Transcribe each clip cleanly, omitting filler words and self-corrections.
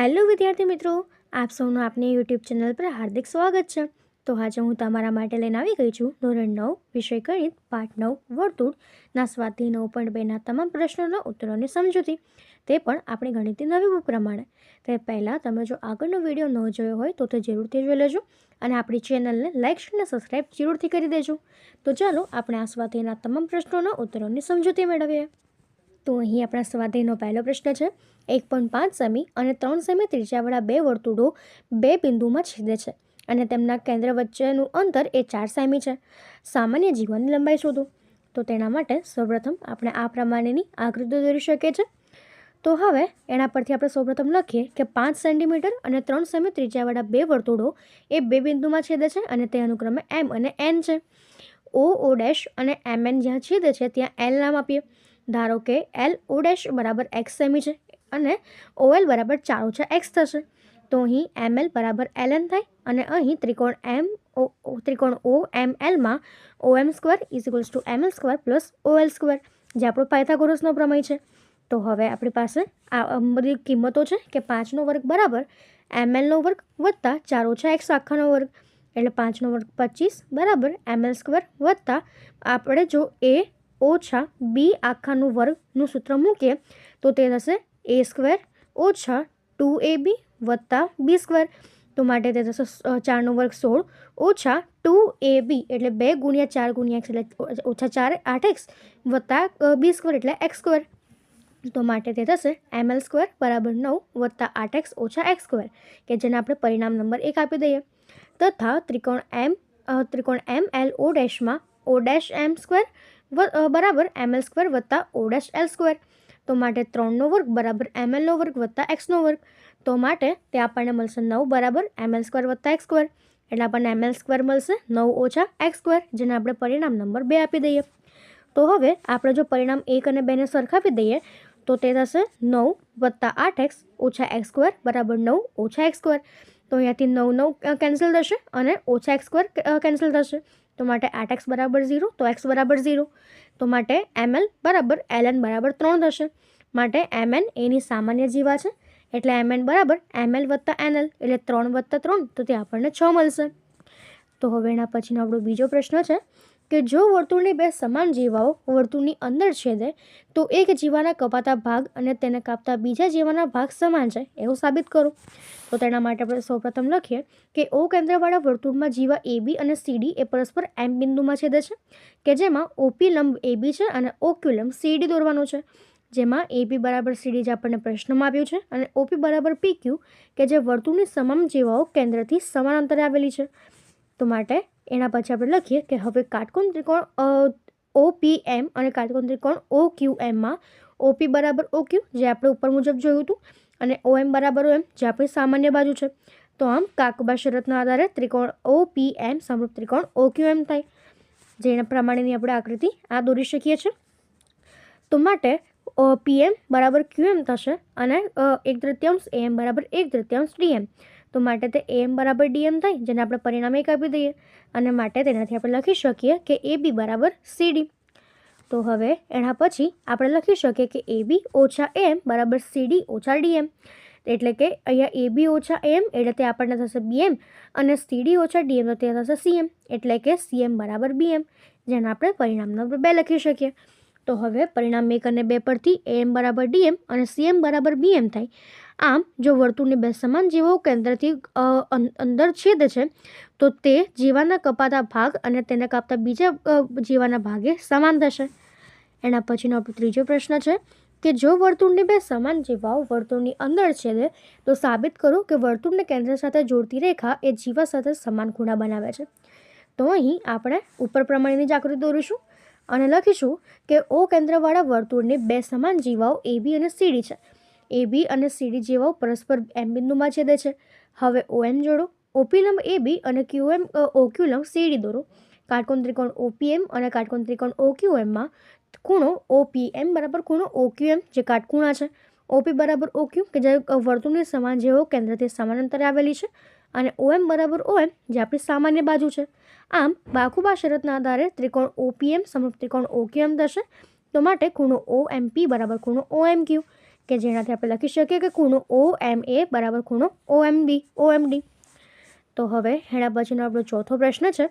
Hello વિદ્યાર્થી મિત્રો, આપ સૌનું આપની યુટ્યુબ ચેનલ પર હાર્દિક સ્વાગત છે. તો આજે હું તમારા માટે લઈને આવી ગઈ છું ધોરણ 9 વિષય ગણિત પાઠ 9 વર્તુળના સ્વાધ્યાય 9.2ના તમામ પ્રશ્નોના ઉત્તરોની સમજૂતી, તે પણ આપણી ગણિતની નવી બુક પ્રમાણે. તે પહેલાં તમે જો આગળનો વિડીયો ન જોયો હોય તો તે જરૂરથી જોઈ લેજો અને આપણી ચેનલને લાઇક અને સબસ્ક્રાઈબ જરૂરથી કરી દેજો. તો ચાલો આપણે આ સ્વાધ્યાયના તમામ પ્રશ્નોના ઉત્તરોની સમજૂતી મેળવીએ. તો અહીં આપણા સ્વાધ્યાયનો પહેલો પ્રશ્ન છે. 1.5 સેમી અને 3 સેમી ત્રિજ્યાવાળા બે વર્તુળો બે બિંદુમાં છેદે છે અને તેમના કેન્દ્ર વચ્ચેનું અંતર એ 4 સેમી છે. સામાન્ય જીવનની લંબાઈ શોધો. તો તેના માટે સૌપ્રથમ આપણે આ પ્રમાણેની આકૃતિ દોરી શકીએ છીએ. તો હવે એના પરથી આપણે સૌપ્રથમ લખીએ કે 5 સેન્ટીમીટર અને 3 સેમી ત્રિજ્યાવાળા બે વર્તુળો એ બે બિંદુમાં છેદે છે અને તે અનુક્રમે M અને N છે. O ડેશ અને MN જ્યાં છેદે છે ત્યાં L નામ આપીએ. ધારો કે LO ડેશ બરાબર x સેમી છે અને OL બરાબર 4 - x થશે. તો અહીં ML બરાબર LN થાય અને અહીં ત્રિકોણ OMLમાં OM² = ML² + OL², જે આપણો પાયથાગોરસનો પ્રમેય છે. તો હવે આપણી પાસે આ બધી કિંમતો છે કે 5નો વર્ગ બરાબર ML નો વર્ગ વત્તા 4 - x આખાનો વર્ગ, એટલે 5નો વર્ગ 25 બરાબર ML² વત્તા આપણે જો a ઓછા b આખાનું વર્ગનું સૂત્ર મૂકીએ તો તે થશે a² ઓછા 2ab વત્તા b². તો માટે તે થશે 4નો વર્ગ 16 ઓછા 2ab એટલે 2 × 4 × x એટલે ઓછા 4 8x વત્તા b² એટલે x². તો માટે તે થશે ML² બરાબર 9 વત્તા 8x ઓછા x², કે જેને આપણે પરિણામ નંબર 1 આપી દઈએ. તથા ત્રિકોણ MLO ડેશમાં O ડેશ M² બરાબર ML² વત્તા O ડેશ L². તો માટે 3નો વર્ગ બરાબર ML નો વર્ગ વત્તા x નો વર્ગ. તો માટે તે આપણને મળશે 9 બરાબર ML² વત્તા x², એટલે આપણને ML² મળશે 9 ઓછા x², જેને આપણે પરિણામ નંબર 2 આપી દઈએ. તો હવે આપણે જો પરિણામ 1 અને 2ને સરખાવી દઈએ તો તે થશે 9 વત્તા 8x ઓછા x² બરાબર 9 ઓછા x². તો અહીંયાથી 9 કેન્સલ થશે અને ઓછા x² કેન્સલ થશે. તો માટે 8x બરાબર 0 તો x બરાબર 0. તો માટે ML બરાબર LN બરાબર 3 થશે. માટે MN એની સામાન્ય જીવા છે, એટલે MN બરાબર ML વત્તા NL એટલે 3 વત્તા 3, તો તે આપણને 6 મળશે. તો હવે એના પછીનો આપણો બીજો પ્રશ્ન છે કે જો વર્તુળની બે સમાન જીવાઓ વર્તુળની અંદર છેદે તો એક જીવાના કપાતા ભાગ અને તેને કાપતા બીજા જીવાના ભાગ સમાન છે એવું સાબિત કરો. તો તેના માટે આપણે સૌપ્રથમ લખીએ કે O કેન્દ્રવાળા વર્તુળમાં જીવા AB અને CD એ પરસ્પર M બિંદુમાં છેદે છે, કે જેમાં OP લંબ AB છે અને OQ લંબ CD દોરવાનો છે. જેમાં AB બરાબર CD જે આપણને પ્રશ્નમાં આપ્યું છે અને OP બરાબર PQ, કે જે વર્તુળની તમામ જીવાઓ કેન્દ્રથી સમાન અંતરે આવેલી છે. તો માટે એના પછી આપણે લખીએ કે હવે કાટકોણ ત્રિકોણ OPM અને કાટકોણ ત્રિકોણ OQMમાં OP બરાબર OQ જે આપણે ઉપર મુજબ જોયું હતું અને OM બરાબર OM જે આપણી સામાન્ય બાજુ છે. તો આમ કાકબા શરતના આધારે ત્રિકોણ OPM સમરૂપ ત્રિકોણ OQM થાય, જેના પ્રમાણેની આપણે આકૃતિ આ દોરી શકીએ છીએ. તો માટે PM બરાબર QM થશે અને 1/3 AM બરાબર 1/3 DM. તો માટે તે AM બરાબર DM થાય, જેને આપણે પરિણામ 1 આપી દઈએ અને માટે તેનાથી આપણે લખી શકીએ કે AB બરાબર CD. તો હવે એના પછી આપણે લખી શકીએ કે AB ઓછા AM બરાબર CD ઓછા DM, એટલે કે અહીંયા AB ઓછા AM એટલે તે આપણને થશે BM અને CD ઓછા DM તો તે થશે CM, એટલે કે CM બરાબર BM, જેને આપણે પરિણામ નંબર 2 લખી શકીએ. તો હવે પરિણામ 1 અને 2 પરથી AM બરાબર DM અને CM બરાબર BM થાય. આમ જો વર્તુળની બે સમાન જીવાઓ કેન્દ્રથી અંદર છેદે છે તો તે જીવાના કપાતા ભાગ અને તેને કાપતા બીજા જીવાના ભાગે સમાન થશે. એના પછીનો આપણો ત્રીજો પ્રશ્ન છે કે જો વર્તુળની બે સમાન જીવાઓ વર્તુળની અંદર છેદે તો સાબિત કરો કે વર્તુળને કેન્દ્ર સાથે જોડતી રેખા એ જીવા સાથે સમાન ખૂણા બનાવે છે. તો અહીં આપણે ઉપર પ્રમાણેની જ આકૃતિ દોરીશું અને લખીશું કે O કેન્દ્રવાળા વર્તુળની બે સમાન જીવાઓ AB અને CD છે. AB અને CD જીવાઓ પરસ્પર M બિંદુમાં છેદે છે. હવે OM જોડો. OP લંબ AB અને OQ લંબ CD દોરો. કાટકોણ ત્રિકોણ OPM અને કાટકોણ ત્રિકોણ OQMમાં ખૂણો OPM બરાબર ખૂણો OQM જે કાટખૂણા છે, OP બરાબર OQ કે જે વર્તુળની સમાન જીવાઓ કેન્દ્રથી સમાન અંતરે આવેલી છે અને OM બરાબર OM જે આપણી સામાન્ય બાજુ છે. આમ બાકુબા શરતના આધારે ત્રિકોણ OPM સમરૂપ ત્રિકોણ OQM થશે. તો માટે ખૂણો OMP બરાબર ખૂણો OMQ, કે જેનાથી આપણે લખી શકીએ કે ખૂણો OMA બરાબર ખૂણો OMD. તો હવે એના પછીનો આપણો ચોથો પ્રશ્ન છે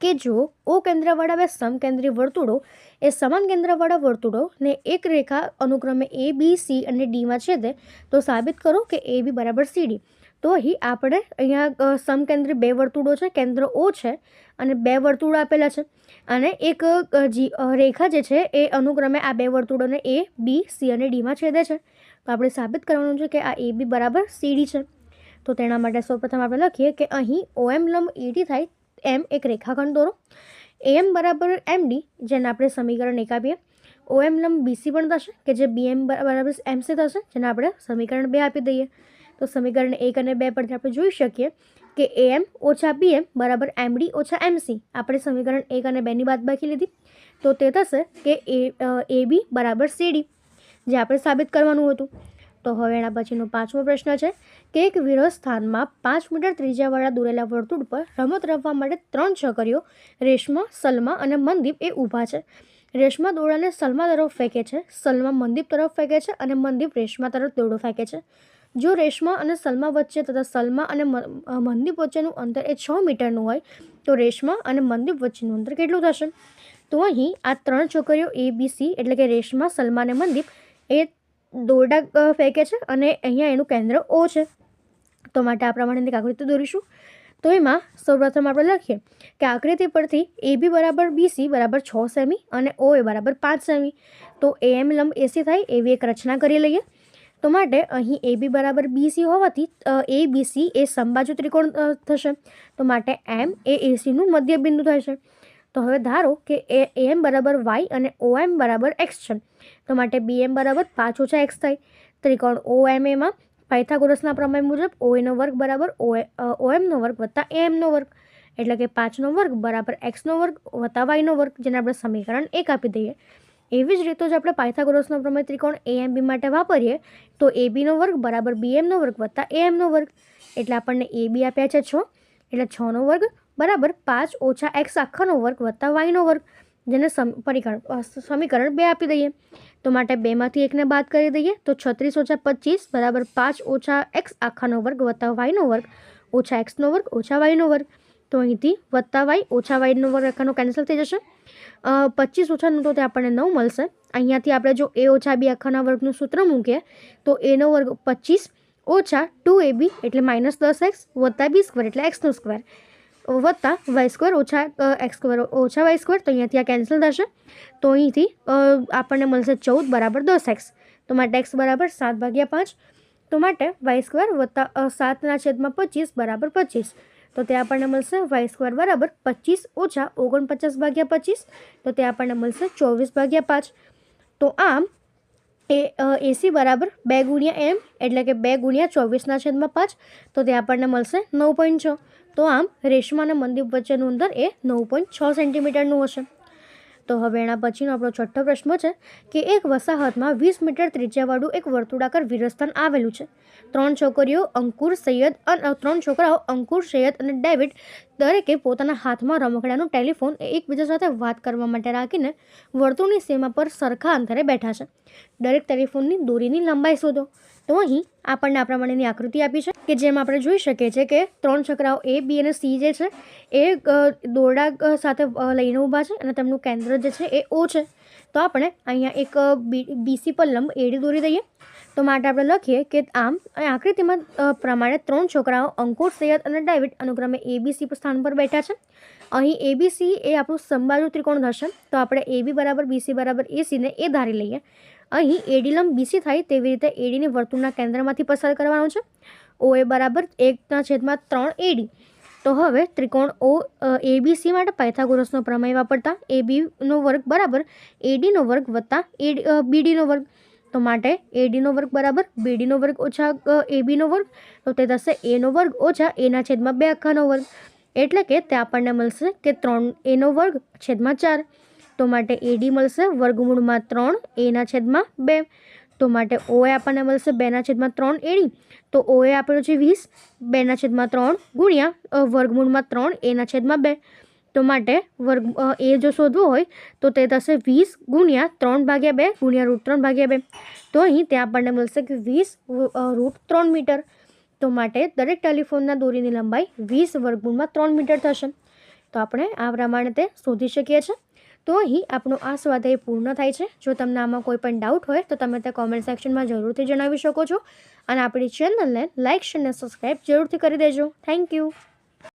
કે જો O કેન્દ્રવાળા બે સમકેન્દ્રી વર્તુળો એ સમાન કેન્દ્રવાળા વર્તુળોને એક રેખા અનુક્રમે ABC અને Dમાં છેદે તો સાબિત કરો કે AB બરાબર CD. તો અહીંયા સમકેન્દ્રી બે વર્તુળો છે, કેન્દ્ર O છે અને બે વર્તુળો આપેલા છે અને એક રેખા જે છે એ અનુક્રમે આ બે વર્તુળોને A, B, C અને Dમાં છેદે છે. તો આપણે સાબિત કરવાનું છે કે આ AB બરાબર CD છે. તો તેના માટે સૌપ્રથમ આપણે લખીએ કે અહીં OM લંબ ED થાય એમ એક રેખાખંડ દોરો. AM બરાબર MD જેને આપણે સમીકરણ 1 આપીએ. OM લંબ BC પણ થશે કે જે BM બરાબર MC થશે જેને આપણે સમીકરણ 2 આપી દઈએ. તો સમીકરણ 1 અને 2 પરથી આપણે જોઈ શકીએ કે AM ઓછા BM બરાબર MD ઓછા MC. આપણે સમીકરણ 1 અને 2ની બાદબાકી લીધી તો તે થશે કે AB બરાબર CD જે આપણે સાબિત કરવાનું હતું. તો હવે એના પછીનો પાંચમો પ્રશ્ન છે કે એક વિરહ સ્થાનમાં 5 મીટર ત્રિજ્યાવાળા દોરેલા વર્તુળ પર રમત રમવા માટે 3 છોકરીઓ રેશમા, સલમા અને મનદીપ એ ઊભા છે. રેશમા દોરડાને સલમા તરફ ફેંકે છે, સલમા મનદીપ તરફ ફેંકે છે અને મનદીપ રેશમા તરફ દોરડો ફેંકે છે. જો રેશમા અને સલમા વચ્ચે તથા સલમા અને મનદીપ વચ્ચેનું અંતર એ 6 મીટરનું હોય તો રેશમા અને મનદીપ વચ્ચેનું અંતર કેટલું થશે? તો અહીં આ 3 છોકરીઓ ABC એટલે કે રેશમા, સલમા અને મનદીપ એ દોરડા ફેંકે છે અને અહીંયા એનું કેન્દ્ર O છે. તો માટે આ પ્રમાણેની આકૃતિ દોરીશું. તો એમાં સૌપ્રથમ આપણે લખીએ કે આકૃતિ પરથી AB બરાબર BC બરાબર 6 સેમી અને OA બરાબર 5 સેમી. તો AM લંબ AC થાય એવી એક રચના કરી લઈએ. તો માટે અહીં AB બરાબર BC હોવાથી ABC એ સમબાજુ ત્રિકોણ થશે. તો માટે M એ ACનું મધ્ય બિંદુ થશે. તો હવે ધારો કે AM બરાબર Y અને OM બરાબર X છે. તો માટે BM બરાબર 5 ઓછા X થાય. ત્રિકોણ OMAમાં પાયથાગોરસના પ્રમેય મુજબ OA નો વર્ગ બરાબર OM નો વર્ગ વત્તા AM નો વર્ગ એટલે કે 5 નો વર્ગ બરાબર X નો વર્ગ વત્તા Y નો વર્ગ જેને આપણે સમીકરણ 1 આપી દઈએ. એવી જ રીતે જો આપણે પાયથાગોરસનો પ્રમેય ત્રિકોણ AMB માટે વાપરીએ તો AB નો વર્ગ બરાબર BM નો વર્ગ વત્તા AM નો વર્ગ એટલે આપણને AB આપ્યા છે 6 એટલે 6 નો વર્ગ બરાબર 5 ઓછા X આખાનો વર્ગ વત્તા Y નો વર્ગ જેને સમીકરણ 2 આપી દઈએ. તો માટે 2માંથી 1ને બાદ કરી દઈએ તો 36 ઓછા 25 બરાબર 5 ઓછા X આખાનો વર્ગ વત્તા Y નો વર્ગ ઓછા X નો વર્ગ ઓછા Y નો વર્ગ. તો અહીંથી વત્તા Y ઓછા Y નો વર્ગ આખાનો કેન્સલ થઈ જશે. 25 ઓછા 9 તો તે આપણને 9 મળશે. અહીંયાથી આપણે જો A ઓછા B આખાના વર્ગનું સૂત્ર મૂકીએ તો A નો વર્ગ 25 ઓછા 2AB એટલે -10X વત્તા B² એટલે X² વત્તા Y² ઓછા X² ઓછા Y². તો અહીંયાથી આ કેન્સલ થશે. તો અહીંથી આપણને મળશે 14 બરાબર 10X. તો માટે X બરાબર 7/5. તો માટે Y² વત્તા 7/25 બરાબર 25. તો તે આપણને મળશે Y² બરાબર 25 ઓછા 49/25. તો તે આપણને મળશે 24/5. તો આમ AC બરાબર 2 ગુણ્યા M એટલે કે 2 ગુણ્યા 24/5. તો તે આપણને મળશે 9.6. તો આમ રેશમા અને મનદીપ વચ્ચેનું અંતર એ 9.6 સેન્ટીમીટરનું હશે. તો હવે એના પછીનો આપણો છઠ્ઠો પ્રશ્ન છે કે એક વસાહતમાં 20 મીટર ત્રિજ્યાવાળું એક વર્તુળાકાર વિરહસ્થાન આવેલું છે. 3 છોકરાઓ અંકુર, સૈયદ અને ડેવિડ દરેકે પોતાના હાથમાં રમકડાનું ટેલિફોન એકબીજા સાથે વાત કરવા માટે રાખીને વર્તુળની સીમા પર સરખા અંતરે બેઠા છે. દરેક ટેલિફોનની દોરીની લંબાઈ શોધો. તો અહીં આપણને આ પ્રમાણેની આકૃતિ આપી છે કે જેમાં આપણે જોઈ શકીએ છીએ કે 3 છોકરાઓ A, B અને C જે છે એ દોરડા સાથે લઈને ઊભા છે અને તેમનું કેન્દ્ર જે છે એ O છે. તો આપણે અહીંયા એક BC પર લંબ AD દોરી દઈએ. તો માટે આપણે લખીએ કે આમ આકૃતિમાં પ્રમાણે 3 છોકરાઓ અંકુર, સૈયદ અને ડેવિડ અનુક્રમે ABC સ્થાન પર બેઠા છે. અહીં ABC એ આપણું સમબાજુ ત્રિકોણ થશે. તો આપણે AB બરાબર BC બરાબર AC ને એ ધારી લઈએ. અહીં AD લંબ BC થાય તેવી રીતે AD ને વર્તુળના કેન્દ્રમાંથી પસાર કરવાનું છે. OA બરાબર 1/3 AD. તો હવે ત્રિકોણ ABC માટે પાયથાગોરસનો પ્રમેય વાપરતા AB નો વર્ગ બરાબર AD નો વર્ગ વત્તા BD નો વર્ગ. તો માટે AD નો વર્ગ બરાબર BD નો વર્ગ ઓછા AB નો વર્ગ. તો તે થશે A નો વર્ગ ઓછા A/2 આખાનો વર્ગ એટલે કે તે આપણને મળશે કે 3A નો વર્ગ છેદમાં 4. તો માટે AD મળશે વર્ગમૂળમાં 3 A/2. તો માટે OA આપણને મળશે 2/3 AD. તો OA આપણો છે 20 2/3 ગુણ્યા વર્ગમૂળમાં 3 A/2. તો માટે એ જો શોધવું હોય તો તે થશે 20 ગુણ્યા 3/2 ગુણ્યા √3/2. તો અહીં તે આપણને મળશે કે 20 √3 મીટર. તો માટે દરેક ટેલિફોનના દોરીની લંબાઈ 20 વર્ગમૂળમાં 3 મીટર થશે. તો આપણે આ પ્રમાણે તે શોધી શકીએ છીએ. તો અહીં આપણો આ સ્વાધ્યાય પૂર્ણ થાય છે. જો તમને આમાં કોઈ પણ ડાઉટ હોય તો તમે તે કોમેન્ટ સેક્શનમાં જરૂરથી જણાવી શકો છો. અને આપણી ચેનલને લાઇક, શેર અને સબસ્ક્રાઈબ જરૂરથી કરી દેજો. Thank you.